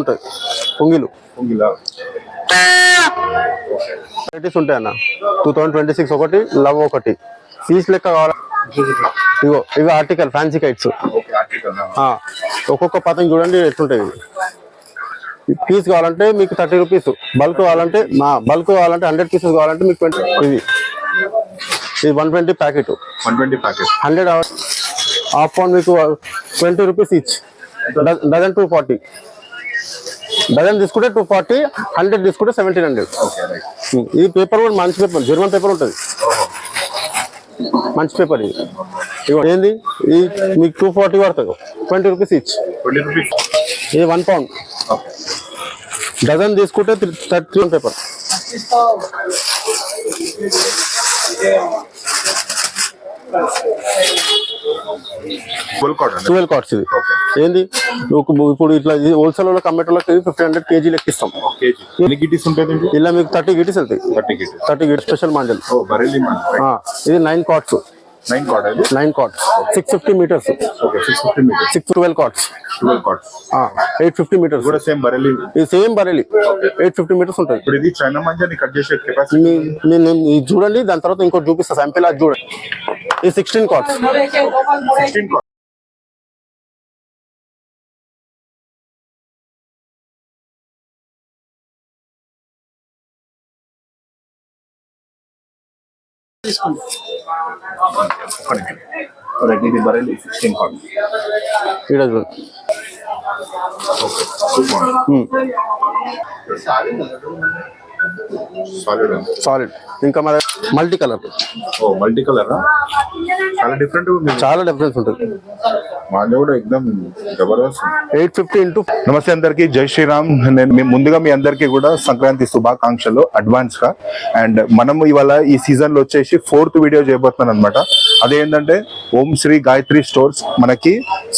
ఉంటాయి పొంగిలు వెరైటీస్ ఉంటాయి అన్న 2026 ఒకటి లవ్ ఒకటి పీస్ లెక్క కావాలా ఇగో ఆర్టికల్ ఫ్యాన్సీ కైట్స్ ఒక్కొక్క పతంగి చూడండి ఎట్లుంటాయి పీస్ కావాలంటే మీకు 30 రూపీస్ బల్క్ కావాలంటే 100 పీసెస్ కావాలంటే మీకు 20 ఇది 120 ప్యాకెట్ 100 హాఫ్ పౌండ్ మీకు 20 రూపీస్ ఈచ్ డజన్ 240 డజన్ తీసుకుంటే 240 100 తీసుకుంటే 1700 ఈ పేపర్ కూడా మంచి పేపర్ జర్మన్ పేపర్ ఉంటుంది మంచి పేపర్ ఇది ఏంది ఈ మీకు 240 పడుతుంది 20 రూపీస్ ఈచ్ ఇది 1 పౌండ్ డజన్ తీసుకుంటే 31 పేపర్ ట్వెల్వ్ కార్డ్స్ ఇది ఏంది ఇప్పుడు ఇట్లా హోల్సేల్ వాళ్ళకి అమ్మేటోళ్ళకి 1500 కేజీ లెక్కిస్తాం ఇలా మీకు 30 గిటీస్ వెళ్తాయి 30 గిటీ స్పెషల్ మాండల్ ఇది 9 cords 9 cords 650 metres 12 cords 850 metres ఇది సేమ్ బరేలీ 850 మీటర్స్ ఉంటుంది ఇది చూడండి దాని తర్వాత ఇంకోటి చూపిస్తా శాంపిల్ అది చూడండి ఇది 16 కార్డ్స్ ఇది బరేలీ 16 కార్డ్స్ సాలిడ్ ఇంకా మరి మల్టీ కలర్ చాలా డిఫరెన్స్ ఉంటుంది నమస్తే అందరికి జై శ్రీరామ్. నేను ముందుగా మీ అందరికి కూడా సంక్రాంతి శుభాకాంక్షలు అడ్వాన్స్ గా. అండ్ మనం ఇవాళ ఈ సీజన్ లో వచ్చేసి 4th వీడియో చేయబోతున్నాను అనమాట. అదేంటంటే ఓం శ్రీ గాయత్రి స్టోర్స్ మనకి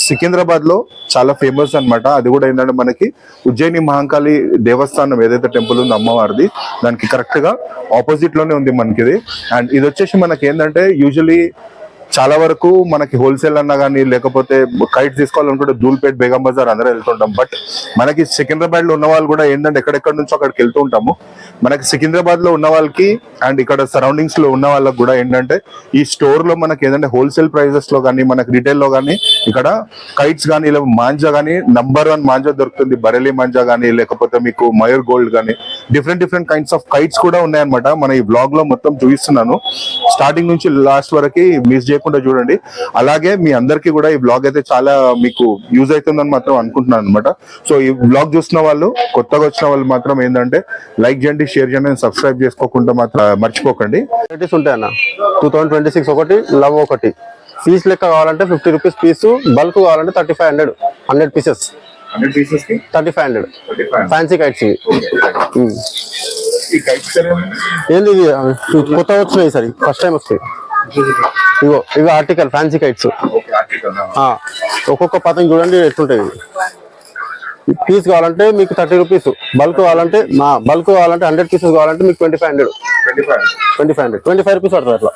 సికింద్రాబాద్ లో చాలా ఫేమస్ అనమాట. అది కూడా ఏంటంటే మనకి ఉజ్జయిని మహాకాళి దేవస్థానం ఏదైతే టెంపుల్ ఉందో అమ్మవారిది దానికి కరెక్ట్ గా ఆపోజిట్ లోనే ఉంది మనకి ఇది. అండ్ ఇది వచ్చేసి మనకి ఏంటంటే యూజువలీ చాలా వరకు మనకి హోల్సేల్ అన్నా కానీ లేకపోతే కైట్ తీసుకోవాలనుకుంటే ధూల్పేట్ బేగం బజార్ అందరూ వెళ్తుంటాం. బట్ మనకి సికింద్రాబాద్ లో ఉన్న వాళ్ళు కూడా ఏంటంటే ఎక్కడెక్కడ నుంచో అక్కడికి వెళ్తూ ఉంటాము. మనకి సికింద్రాబాద్ లో ఉన్న వాళ్ళకి అండ్ ఇక్కడ సరౌండింగ్స్ లో ఉన్న వాళ్ళకి కూడా ఏంటంటే ఈ స్టోర్ లో మనకి ఏంటంటే హోల్సేల్ ప్రైజెస్ లో కానీ మనకి రిటైల్ లో కానీ ఇక్కడ కైట్స్ కానీ ఇలా మాంజా కానీ నంబర్ 1 మాంజా దొరుకుతుంది. బరేలీ మాంజా కానీ లేకపోతే మీకు మయూర్ గోల్డ్ కానీ డిఫరెంట్ కైండ్స్ ఆఫ్ కైట్స్ కూడా ఉన్నాయన్నమాట. మన ఈ బ్లాగ్ లో మొత్తం చూపిస్తున్నాను స్టార్టింగ్ నుంచి లాస్ట్ వరకు మిస్ చేయకుండా చూడండి. అలాగే మీ అందరికీ కూడా ఈ బ్లాగ్ అయితే చాలా మీకు యూజ్ అవుతుందని మాత్రం అనుకుంటున్నాను అనమాట. సో ఈ బ్లాగ్ చూస్తున్న వాళ్ళు కొత్తగా వచ్చిన వాళ్ళు మాత్రం ఏంటంటే లైక్ చేయండి, షేర్ చేయండి, సబ్స్క్రైబ్ చేసుకోకుండా మాత్రం మర్చిపోకండి. వెరైటీస్ ఉంటాయి అన్న 2026 ఒకటి లవ్ ఒకటి పీస్ లెక్క కావాలంటే 50 రూపీస్ పీసు బల్క్ కావాలంటే 3500 100 పీసెస్ 3500 ఫ్యాన్సీ కైట్స్ ఏంది ఇది కొత్త వచ్చినాయి సరే ఫస్ట్ టైం వస్తాయి. ఇగో ఆర్టికల్ ఫ్యాన్సీ కైట్స్ ఒక్కొక్క పతంగి చూడండి ఎట్లుంటాయి పీస్ కావాలంటే మీకు 30 రూపీస్ బల్క్ కావాలంటే 100 పీసెస్ కావాలంటే మీకు 2500 25 రూపీస్ పడుతుంది అట్లా.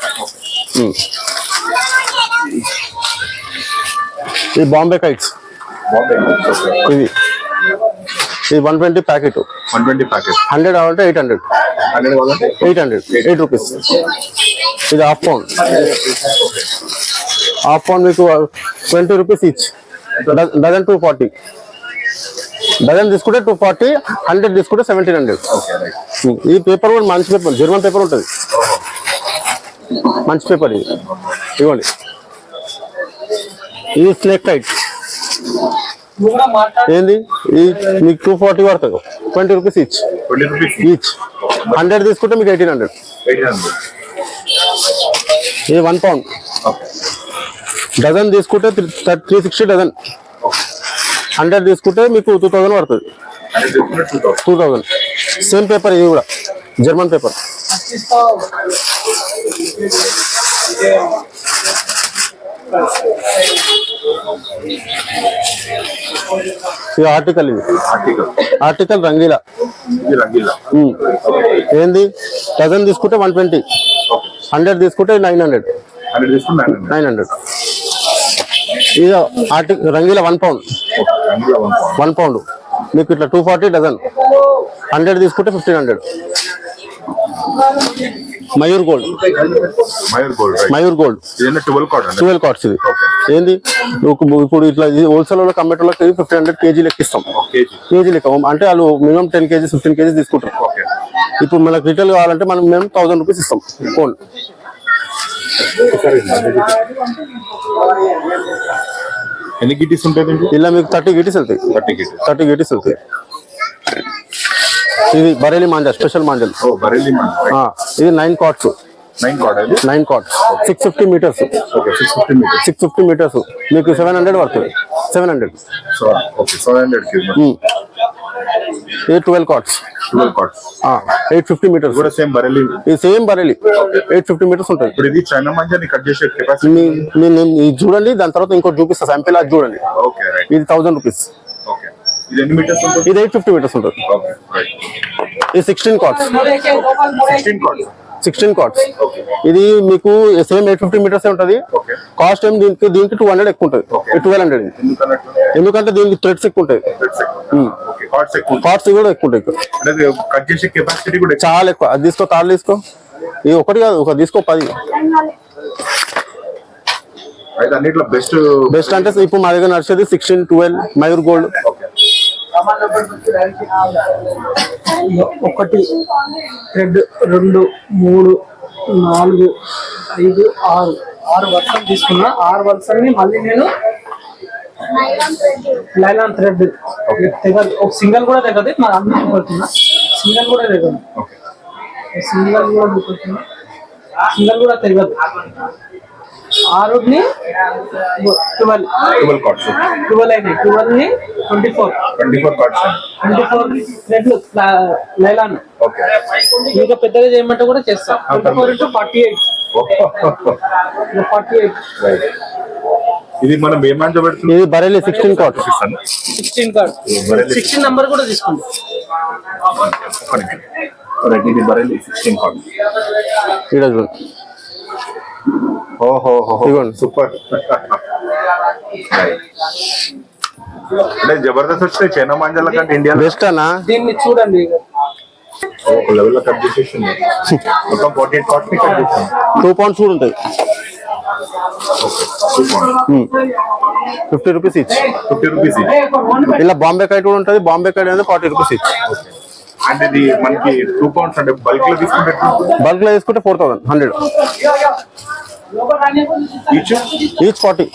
ఇది బాంబే కైట్స్ ఇది 120 ప్యాకెట్ 100 కావాలంటే 800 రూపీస్. ఇది హాఫ్ పౌండ్ మీకు 20 రూపీస్ ఈచ్ డజన్ 240 డజన్ తీసుకుంటే 240 100 తీసుకుంటే 1700. ఈ పేపర్ కూడా మంచి పేపర్ జర్మన్ పేపర్ ఉంటుంది మంచి పేపర్ ఇది ఇవ్వండి. ఇది స్నేక్ కైట్ ఏంది ఈ మీకు 240 పడుతుంది 20 రూపీస్ ఈచ్ 100 తీసుకుంటే మీకు 1800. ఇది 1 పౌండ్ డజన్ తీసుకుంటే 360 డజన్ 100 తీసుకుంటే మీకు 2000 పడుతుంది 2000. సేమ్ పేపర్ ఇది కూడా జర్మన్ పేపర్. ఇది ఆర్టికల్ రంగీలా ఏంది డజన్ తీసుకుంటే 120 100 తీసుకుంటే 900 ఇది రంగీలా 1 పౌండ్ మీకు ఇట్లా 240 డజన్, 100 తీసుకుంటే 1500. Mayur gold, Mayur gold 12 cards. ఇది ఏంది ఇప్పుడు ఇట్లా హోల్సేల్ వాళ్ళకి అమ్మేటోళ్ళకి 1500 కేజీ లెక్క ఇస్తాం. కేజీ లెక్క అంటే వాళ్ళు మినిమం 10 కేజీ 15 కేజీ తీసుకుంటారు. ఇప్పుడు మనకు రిటైల్ కావాలంటే మనం మేము 1000 రూపీస్ ఇస్తాం ఫోన్. ఎన్ని గిటీస్ ఉంటాయి ఇలా మీకు 30 గిటీస్ వెళ్తాయి. 30 గిటీస్ వెళ్తాయి. ఇది బరేలీ మాంజా, స్పెషల్ మాంజల్. ఇది 9 కార్డ్స్. 9 cords 650 metres. 650 మీటర్స్ మీకు 700 పడుతుంది. 700. ఇది 12 కార్డ్స్. 850 మీటర్స్. ఇది సేమ్ బరేలీ 850 మీటర్స్ ఉంటుంది. ఇది చూడండి, దాని తర్వాత ఇంకోటి చూపిస్తా శాంపిల్. అది చూడండి, ఇది 1000 రూపీస్. ఇది 850 మీటర్స్ ఉంటుంది. ఇది 16 కార్డ్స్. 16 కార్డ్స్. ఇది మీకు సేమ్ 850 మీటర్స్ ఉంటుంది. కాస్ట్ ఏం దీనికి 200 ఎక్కువ ఉంటుంది. 1200. ఎందుకంటే దీనికి థ్రెడ్స్ ఎక్కువ ఉంటాయి, కార్డ్స్ కూడా ఎక్కువ ఉంటాయి. చాలా ఎక్కువ. అది తీసుకో, తాళ్ళు తీసుకో. ఇది ఒకటి కాదు, ఒక తీసుకో 10. బెస్ట్ అంటే ఇప్పుడు మా దగ్గర నడిచేది 16, 12 మయూర్ గోల్డ్. 1 2 3 4 5 6 వర్షాలు తీసుకున్నా. 6 వర్షాలని మళ్ళీ నేను లైలాన్ థ్రెడ్ తెగదు. ఒక సింగల్ కూడా తెగదు. మా అమ్మ కొడుతున్నా, సింగల్ కూడా తెగదు. సింగల్ కూడా తెగదు. 6ని 12 అయినాయి. 12ని 24 థ్రెడ్లు లైలాన్. ఇంకా పెద్దగా చేయమంటే కూడా చేస్తాం. 24 into 48. 48. ఇది మనం ఏమంటే ఇది బరేలీ 16 కార్డ్స్. 16 కార్డ్. 16 నంబర్ కూడా తీసుకోండి. ఇది బరేలీ 16 కార్డ్. సూపర్. అంటే జబర్దస్త్ వచ్చినాయి చైనా మాంజాల కంటే ఇండియా బెస్ట్ అన్నా. దీన్ని చూడండి, ఒక లెవెల్ లో కట్ చేసేసి మొత్తం 48 కార్డ్స్ ని కట్ చేసాం. 2 pounds కూడా ఉంటాయి. 50 రూపీస్ ఈచ్. 50 రూపీస్ ఇలా బాంబే కైట్ కూడా ఉంటుంది. బాంబే కైట్ అనేది 40 రూపీస్ ఈచ్. అంటే ఇది మనకి 2 pounds అంటే బల్క్ లో తీసుకుంటే 4100. Each 40,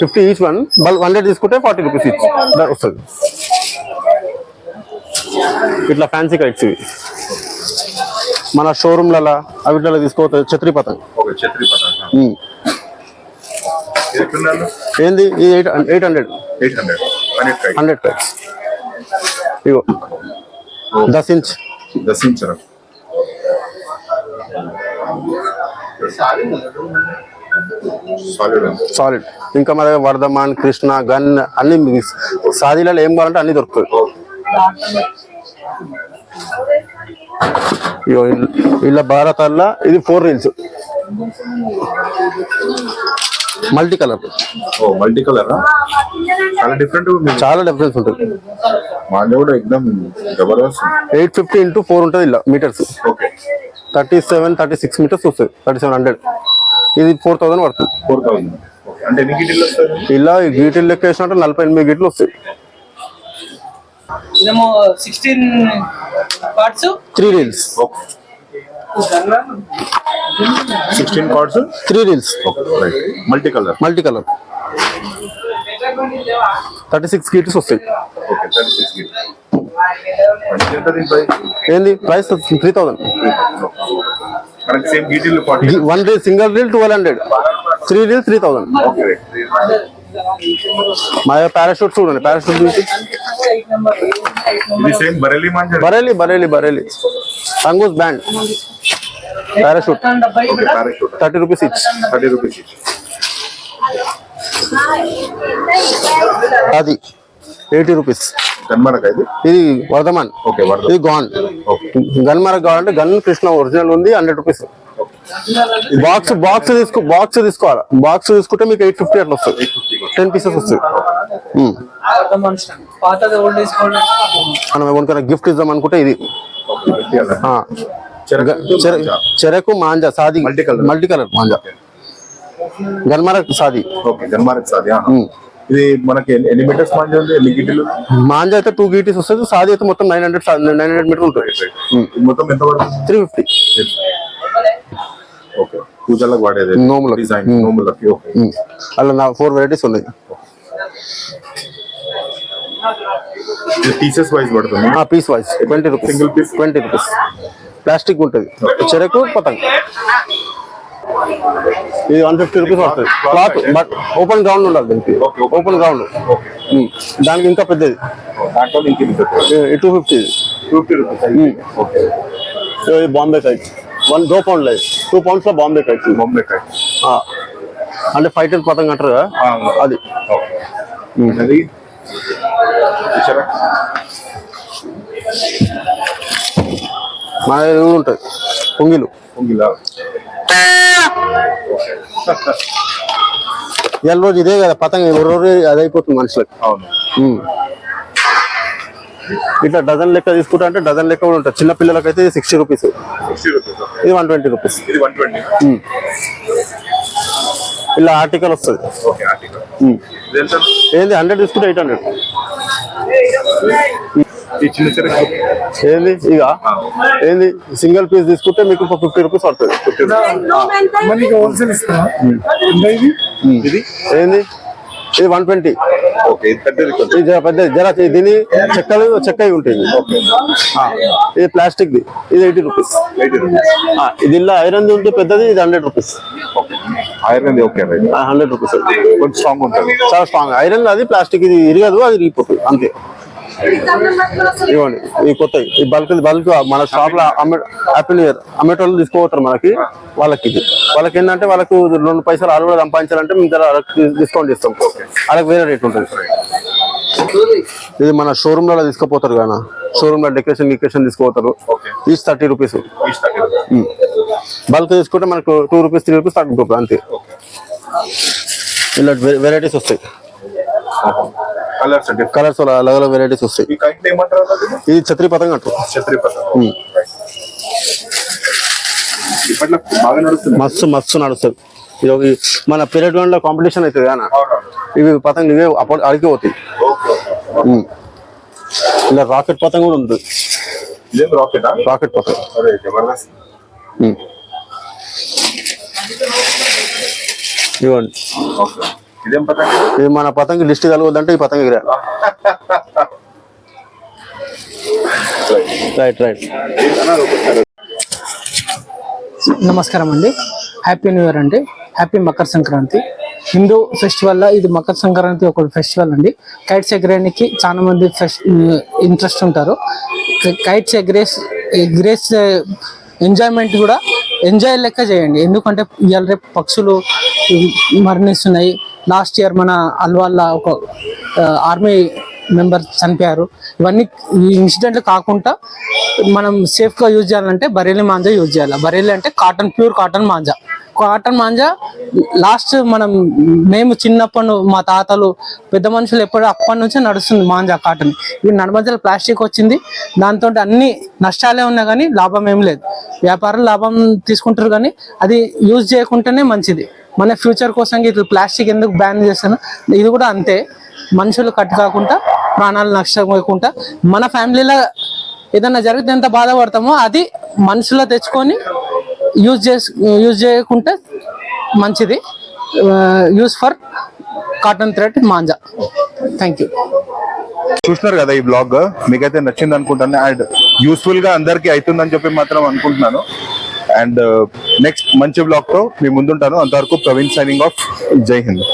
50 each one. 100 తీసుకుంటే 40 రూపీస్ ఈచ్ వస్తుంది. ఇట్లా ఫ్యాన్సీ కైట్స్ ఇవి మన షోరూమ్లలో అవిట్లలో తీసుకోవచ్చు. ఛత్రీ పతంగ్. ఏంది ఇది 800. 100 కైట్స్. ఇగో 10 ఇంచ్. సాలిడ్. ఇంకా మన దగ్గర వర్ధమాన్, కృష్ణ, గన్ అన్ని సాదీలలో ఏం కావాలంటే అన్ని దొరుకుతుంది. ఇలా భారతల్లా ఇది 4 రీల్స్ మల్టీ కలర్. చాలా డిఫరెన్స్ ఉంటుంది. 850 into 4 ఉంటుంది. ఇలా మీటర్స్ 37, 36 మీటర్స్ వస్తుంది. 3700. ఇది 4000 పడుతుంది. ఇలా గీటీలు లెక్క వేసినట్టు 48 గీట్లు వస్తాయి. ఇదేమో 16 cards 3 reels. 16 cards 3 reels multi colour. 36 గీట్స్ వస్తాయి. ఏంది price 3000. 1 reel single reel 1200. 3 reel 3000. మా పారాషూట్ చూడండి. పారాషూట్ బరేలీ సంగూస్ బ్యాండ్ పారాషూట్ 30 రూపీస్ ఈచ్. అది 80 రూపీస్. ఇది వర్ధమాన్. ఇది గాన్. గన్మరక్ కావాలంటే గన్ కృష్ణ ఒరిజినల్ ఉంది. 100 రూపీస్. బాక్స్ తీసుకోవాలి. బాక్స్ తీసుకుంటే మీకు 850 అట్లా వస్తుంది. 10 పీసెస్ వస్తుంది. అర్థం మనిషి పాతది ఓల్డ్ ఏజ్ గోల్డ్ మనం ఎవరికైనా గిఫ్ట్ ఇద్దాం అనుకుంటే ఇది ఆ, చెరకు మాంజా సాది మల్టీ కలర్ మాంజా గన్మరక్ సాది ఓకే గన్మారక్ సాది ఇది మనకి ఎన్ని మీటర్స్ మాంజా ఉంది, ఎన్ని గిటీలు? మాంజా అయితే 2 గీటీస్ వస్తుంది, సాది అయితే మొత్తం 900 మీటర్ ఉంటుంది. మొత్తం ఎంత పడుతుంది? 350. ఓకే పూజలకు వాడేది నోములకు. డిజైన్ నోములకి. ఓకే అలా 4 వెరైటీస్ ఉన్నాయి. పీసెస్ వైజ్ పడుతుంది. Piece wise 20 rupees, single piece 20 rupees. Plastic ఉంటుంది. చెరకు పతంగ్ ఇది 150 రూపీస్ పడుతుంది. క్లాత్ బట్ ఓపెన్ గ్రౌండ్ ఉండాలి దీనికి, ఓపెన్ గ్రౌండ్. దానికి ఇంకా పెద్దది దాంట్లో 250. 250 రూపీస్. ఓకే ఇది బాంబే కైట్ 2 పౌండ్ లేదు, 2 పౌండ్స్ లో బాంబే కైట్. బాంబే కైట్ అంటే ఫైటర్ పతంగ్ అంటారు కదా అది. అది మన దగ్గర ఉంటుంది పొంగిలు. పొంగిలా ఇవాళ రోజు ఇదే కదా పతంగ, రోజు అది అయిపోతుంది మనుషులకి. అవును ఇట్లా డజన్ లెక్క తీసుకుంటా అంటే డజన్ లెక్క కూడా ఉంటుంది. చిన్న పిల్లలకైతే 60 రూపీస్, 60 రూపీస్. ఇది 120 రూపీస్. ఇది 120. ఇలా ఆర్టికల్ వస్తుంది. ఓకే ఆర్టికల్ ఏంది 100 తీసుకుంటే 800. ఈ చిన్న చిన్న ఏంది ఇక ఏంది సింగిల్ పీస్ తీసుకుంటే మీకు 50 రూపీస్ పడుతుంది. హోల్సేల్ ఇస్తా. ఇది ఏంది ఇది 120. ఓకే ఇది పెద్దది ఇది పెద్దది జరా దీని చెక్కలు ఉంటుంది. ఇది ప్లాస్టిక్ ది, ఇది 80 రూపీస్. 80 రూపీస్. ఇది ఇలా ఐరన్ ఉంటే పెద్దది, ఇది 100 రూపీస్. Iron okay 100 rupees. కొంచెం స్ట్రాంగ్ ఉంటుంది. చాలా స్ట్రాంగ్. ఐరన్ అది ప్లాస్టిక్, ఇది ఇరగదు, అది ఇరిగిపోతుంది అంతే. ఇవ్వండి ఈ కొత్తవి, ఈ బల్క్ మన షాప్ లో హ్యాపీ ఇయర్ అమ్మేటోళ్ళు తీసుకోపోతారు మనకి. వాళ్ళకి ఏంటంటే వాళ్ళకు 2 పైసలు ఆరు కూడా సంపాదించాలంటే మేము డిస్కౌంట్ ఇస్తాం. వాళ్ళకి వేరే రేట్ ఉంటుంది. ఇది మన షోరూమ్ లో తీసుకుపోతారు కదా, షోరూమ్ లో డెకరేషన్ తీసుకుపోతారు. Each 30 rupees. బల్క్ తీసుకుంటే మనకు 2 రూపీస్ 3 రూపీస్ తగ్గిపోతుంది అంతే. ఇలా వెరైటీస్ వస్తాయి. కలర్స్ అలగ్ వెరైటీస్ వస్తాయి. ఇది ఛత్రి పతంగ అంటారు. మస్తు నడుస్తుంది. ఇది మన పీరియడ్ 1 లో కాంపిటీషన్ అవుతుంది కానీ ఇవి పతంగులు ఇవే అడిగి పోతాయి. ఇలా రాకెట్ పతంగ కూడా ఉంటుంది. రాకెట్ పతంగ ఇవ్వండి. ఇది మన పతంగి లిస్ట్ కలవద్దంటే ఈ పతంగి ఎగిరాలి. రైట్. నమస్కారం అండి, హ్యాపీ న్యూ ఇయర్ అండి, హ్యాపీ మకర సంక్రాంతి. హిందూ ఫెస్టివల్ లో ఇది మకర సంక్రాంతి ఒక ఫెస్టివల్ అండి. కైట్స్ ఎగరేయడానికి చాలా మంది ఇంట్రెస్ట్ ఉంటారు. కైట్స్ ఎగ్రేస్ ఎంజాయ్మెంట్ కూడా ఎంజాయ్ లెక్క చేయండి. ఎందుకంటే ఇవాళ రేపు పక్షులు మరణిస్తున్నాయి. లాస్ట్ ఇయర్ మన అల్వాళ్ళ ఒక ఆర్మీ మెంబర్ చనిపోయారు. ఇవన్నీ ఈ ఇన్సిడెంట్లు కాకుండా మనం సేఫ్గా యూజ్ చేయాలంటే బరేలి మాంజా యూజ్ చేయాలి. బరేలి అంటే ప్యూర్ కాటన్ మాంజా. లాస్ట్ మేము చిన్నప్పుడు మా తాతలు పెద్ద మనుషులు అప్పటి నుంచే నడుస్తుంది మాంజా కాటన్. ఇవి నడమధ్యలో ప్లాస్టిక్ వచ్చింది, దాంతో అన్ని నష్టాలే ఉన్నా కానీ లాభం ఏం లేదు. వ్యాపారం లాభం తీసుకుంటారు కానీ అది యూజ్ చేయకుంటేనే మంచిది. మన ఫ్యూచర్ కోసం ఇట్లా ప్లాస్టిక్ ఎందుకు బ్యాన్ చేస్తాను, ఇది కూడా అంతే. మనుషులు కట్ కాకుండా ప్రాణాలు నష్టపోకుండా మన ఫ్యామిలీలో ఏదైనా జరిగితే ఎంత బాధపడతామో అది మనసులో తెచ్చుకొని యూజ్ చేయకుంటే మంచిది. Use for cotton thread manja. Thank you. చూస్తున్నారు కదా ఈ బ్లాగ్, మీకైతే నచ్చింది అనుకుంటాను అండ్ యూస్ఫుల్ గా అందరికి అవుతుందని చెప్పి మాత్రం అనుకుంటున్నాను. అండ్ నెక్స్ట్ మంచి బ్లాగ్ తో మీ ముందుంటాను. అంతవరకు ప్రవీణ్ సైనింగ్ ఆఫ్. జై హింద్.